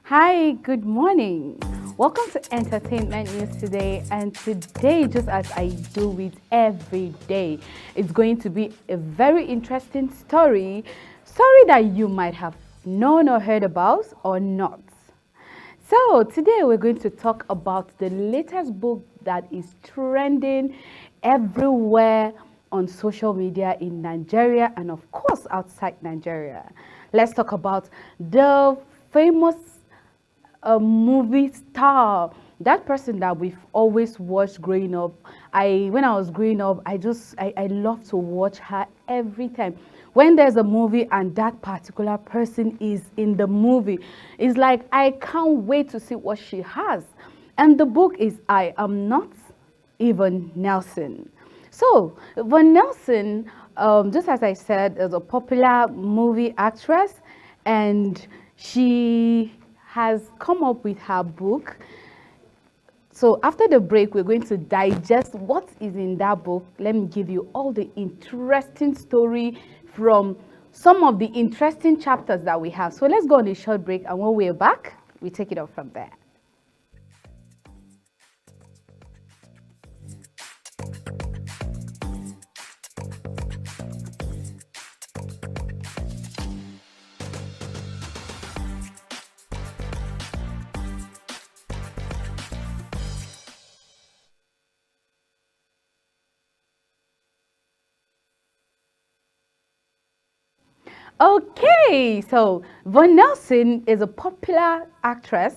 Hi, good morning. Welcome to Entertainment News today. And today, just as I do it every day, it's going to be a very interesting story that you might have known or heard about or not. So, today we're going to talk about the latest book that is trending everywhere on social media in Nigeria and, of course, outside Nigeria. Let's talk about the famous movie star, that person that we've always watched growing up. When I was growing up, I love to watch her every time. When there's a movie and that particular person is in the movie, it's like I can't wait to see what she has. And the book is I Am Not Even Nelson. So, Von Nelson, just as I said, is a popular movie actress, and she has come up with her book. So after the break, we're going to digest what is in that book. Let me give you all the interesting story from some of the interesting chapters that we have. So let's go on a short break, and when we're back, we take it off from there. Okay, so Von Nelson is a popular actress,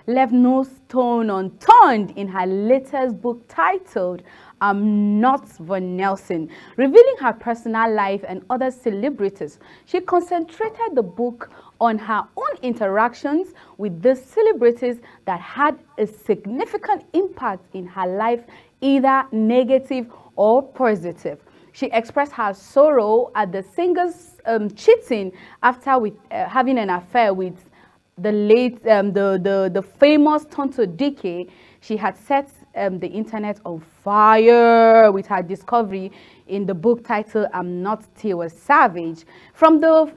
left no stone unturned in her latest book titled I'm Not Von Nelson, revealing her personal life and other celebrities. She concentrated the book on her own interactions with these celebrities that had a significant impact in her life, either negative or positive. She expressed her sorrow at the singer's cheating after having an affair with the late, the famous Tonto Dike. She had set the internet on fire with her discovery in the book titled "I'm Not Tiwa Savage." From the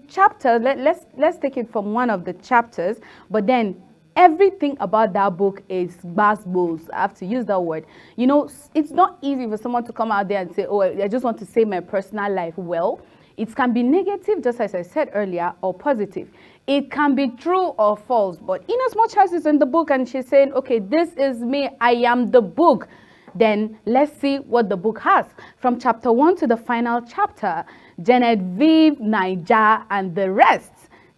chapter, let's take it from one of the chapters, but then everything about that book is basketballs. I have to use that word. You know, it's not easy for someone to come out there and say, oh, I just want to say my personal life. Well, it can be negative, just as I said earlier, or positive. It can be true or false, but in as much as it's in the book and she's saying, okay, this is me, I am the book, then let's see what the book has. From chapter 1 to the final chapter, Genevieve, Naija, and the rest.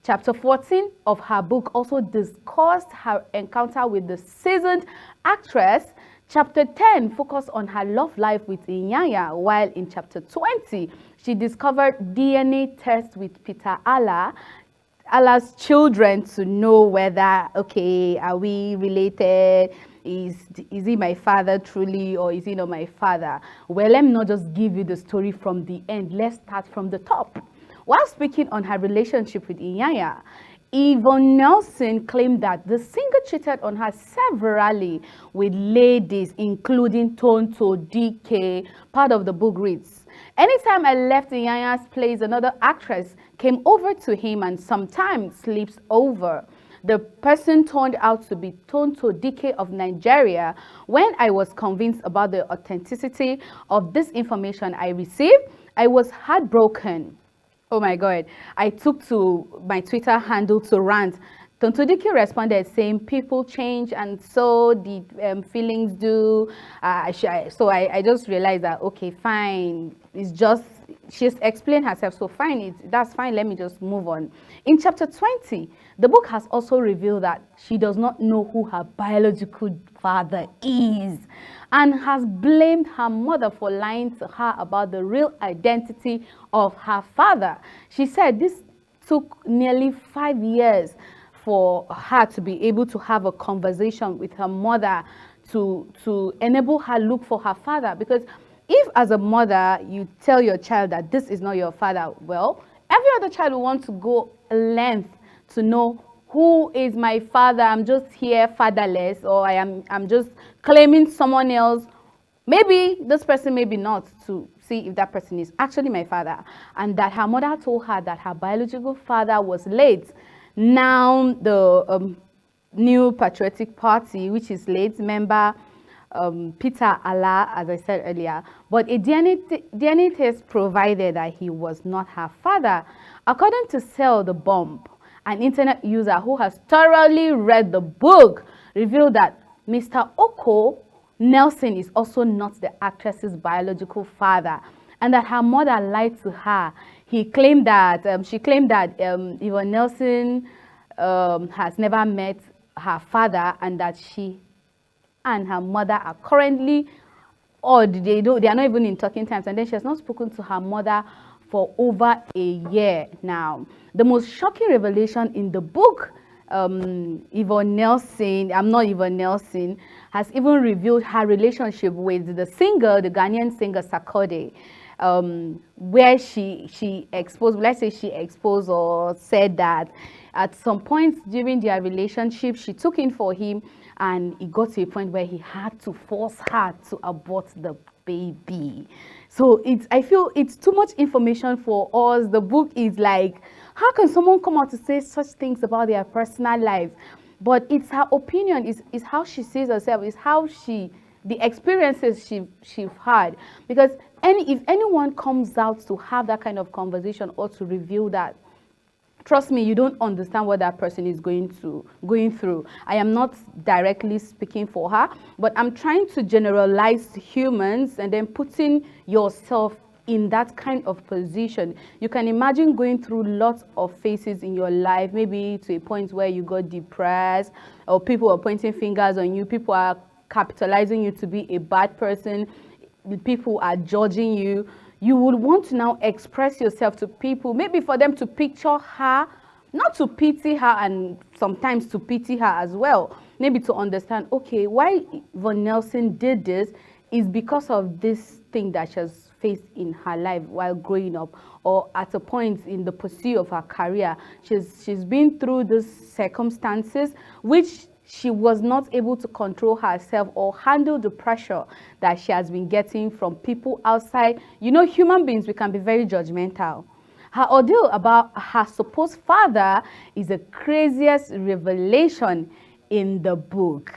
Chapter 14 of her book also discussed her encounter with the seasoned actress. Chapter 10 focused on her love life with Inyanya, while in chapter 20, she discovered DNA tests with Peter Allah's children to know whether, okay, are we related? Is he my father truly, or is he not my father? Well, let me not just give you the story from the end. Let's start from the top. While speaking on her relationship with Inyanya, Yvonne Nelson claimed that the singer cheated on her severally with ladies, including Tonto Dike. Part of the book reads, anytime I left Inyanya's place, another actress came over to him and sometimes sleeps over. The person turned out to be Tonto Dike of Nigeria. When I was convinced about the authenticity of this information I received, I was heartbroken. Oh my God. I took to my Twitter handle to rant. Tonto Dike responded saying people change and so the feelings do. So I just realized that, okay, fine. It's just, she's explained herself. So fine, that's fine. Let me just move on. In chapter 20, the book has also revealed that she does not know who her biological father is and has blamed her mother for lying to her about the real identity of her father. She said this took nearly 5 years for her to be able to have a conversation with her mother to enable her look for her father. Because if as a mother you tell your child that this is not your father, well, every other child will want to go length to know who is my father. I'm just here fatherless, or I'm just claiming someone else. Maybe this person, maybe not, to see if that person is actually my father. And that her mother told her that her biological father was late. now the New Patriotic Party, which is late member Peter Allah, as I said earlier, but a DNA test provided that he was not her father. According to Cell the Bomb, an internet user who has thoroughly read the book revealed that Mr. Oko Nelson is also not the actress's biological father, and that her mother lied to her. She claimed that Yvonne Nelson has never met her father, and that she and her mother are currently odd. They are not even in talking terms, and then she has not spoken to her mother for over a year now. The most shocking revelation in the book, Yvonne Nelson, has even revealed her relationship with the Ghanaian singer Sarkodie, where she exposed or said that at some point during their relationship, she took in for him, and it got to a point where he had to force her to abort the baby. So I feel it's too much information for us. The book is like, how can someone come out to say such things about their personal life? But it's her opinion, is how she sees herself, is how the experiences she's had. Because if anyone comes out to have that kind of conversation or to reveal that, trust me, you don't understand what that person is going through. I am not directly speaking for her, but I'm trying to generalize humans and then putting yourself in that kind of position. You can imagine going through lots of phases in your life, maybe to a point where you got depressed, or people are pointing fingers on you, people are capitalizing you to be a bad person, people are judging you. You would want to now express yourself to people, maybe for them to picture her, not to pity her, and sometimes to pity her as well. Maybe to understand, okay, why Yvonne Nelson did this is because of this thing that she has faced in her life while growing up, or at a point in the pursuit of her career. She's been through these circumstances which she was not able to control herself or handle the pressure that she has been getting from people outside. You know, human beings, we can be very judgmental. Her ordeal about her supposed father is the craziest revelation in the book.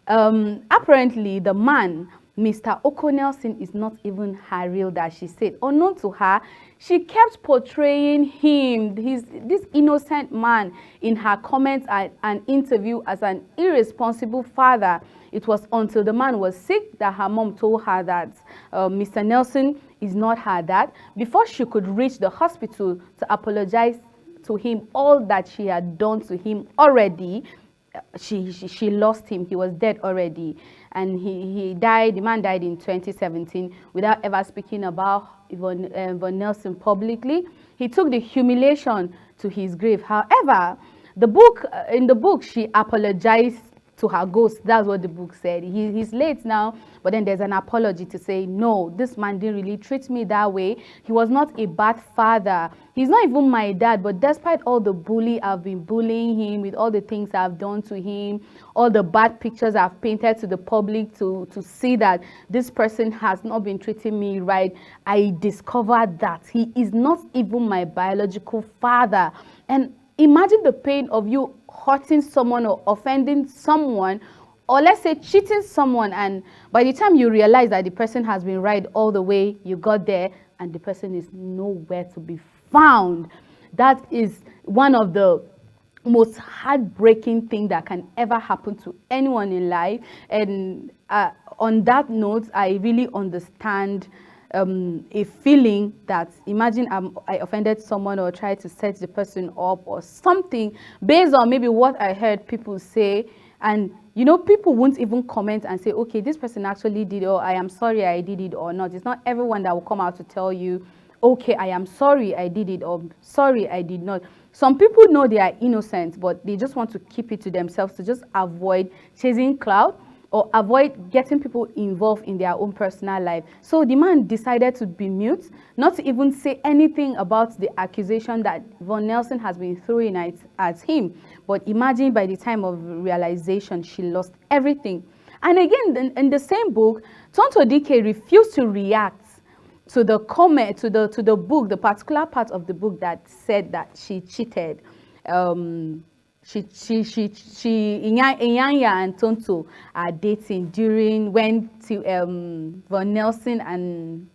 Apparently, the man, Mr. Oko Nelson, is not even her real dad, she said. Unknown to her, she kept portraying him, this innocent man, in her comments at an interview as an irresponsible father. It was until the man was sick that her mom told her that Mr. Nelson is not her dad, before she could reach the hospital to apologize to him all that she had done to him already. She lost him. He was dead already, and he died. The man died in 2017 without ever speaking about Yvonne Nelson publicly. He took the humiliation to his grave. However, in the book, she apologized to her ghost. That's what the book said. He's late now, but then there's an apology to say, no, this man didn't really treat me that way. He was not a bad father. He's not even my dad, but despite all the bully I've been bullying him, with all the things I've done to him, all the bad pictures I've painted to the public to see that this person has not been treating me right, I discovered that he is not even my biological father. And imagine the pain of you hurting someone or offending someone, or let's say cheating someone, and by the time you realize that the person has been right all the way, you got there and the person is nowhere to be found. That is one of the most heartbreaking thing that can ever happen to anyone in life. And on that note, I really understand a feeling that, imagine I offended someone or tried to set the person up or something based on maybe what I heard people say, and you know, people won't even comment and say, okay, this person actually did it, or I am sorry I did it or not. It's not everyone that will come out to tell you, okay, I am sorry I did it, or sorry I did not. Some people know they are innocent, but they just want to keep it to themselves to just avoid chasing clout or avoid getting people involved in their own personal life. So the man decided to be mute, not to even say anything about the accusation that Yvonne Nelson has been throwing at him. But imagine, by the time of realization, she lost everything. And again, in the same book, Tonto Dike refused to react to the comment, to the book, the particular part of the book that said that she cheated. Inyanya and Tonto are dating during when Von Nelson and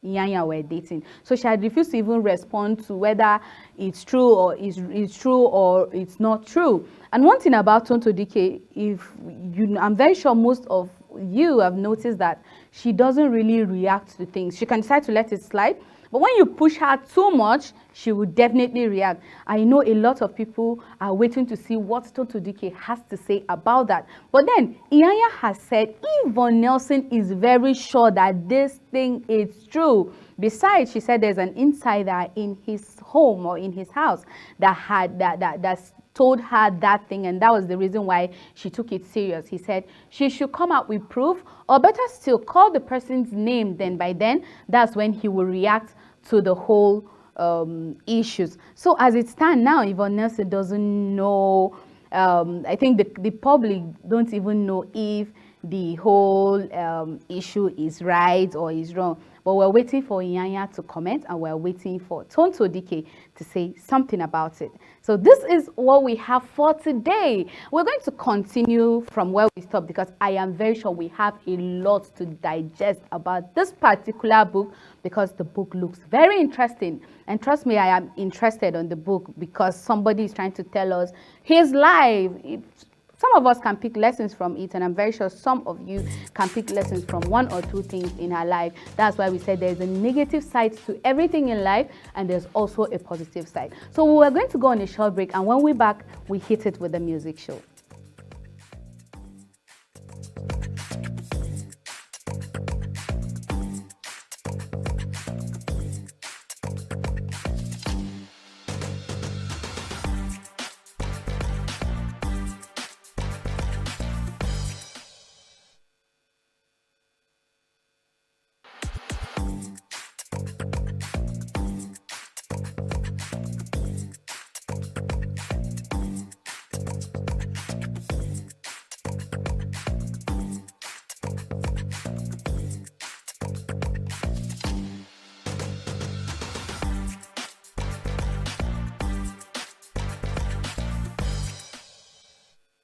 Inyanya were dating. So she had refused to even respond to whether it's true or it's true or it's not true. And one thing about Tonto Dike, I'm very sure most of you have noticed that she doesn't really react to things. She can decide to let it slide, but when you push her too much, she will definitely react. I know a lot of people are waiting to see what Tonto Dike has to say about that. But then, Inyanya has said if Von Nelson is very sure that this thing is true. Besides, she said there's an insider in his home or in his house that's told her that thing, and that was the reason why she took it serious. He said she should come out with proof, or better still, call the person's name. Then by then, that's when he will react to the whole issues. So as it stands now, Von Nelson doesn't know. I think the public don't even know if the whole issue is right or is wrong. But we're waiting for Inyanya to comment, and we're waiting for Tonto Dike to say something about it. So this is what we have for today. We're going to continue from where we stopped because I am very sure we have a lot to digest about this particular book, because the book looks very interesting. And trust me, I am interested on the book because somebody is trying to tell us his life. Some of us can pick lessons from it, and I'm very sure some of you can pick lessons from one or two things in her life. That's why we said there's a negative side to everything in life, and there's also a positive side. So we're going to go on a short break, and when we're back, we hit it with the music show.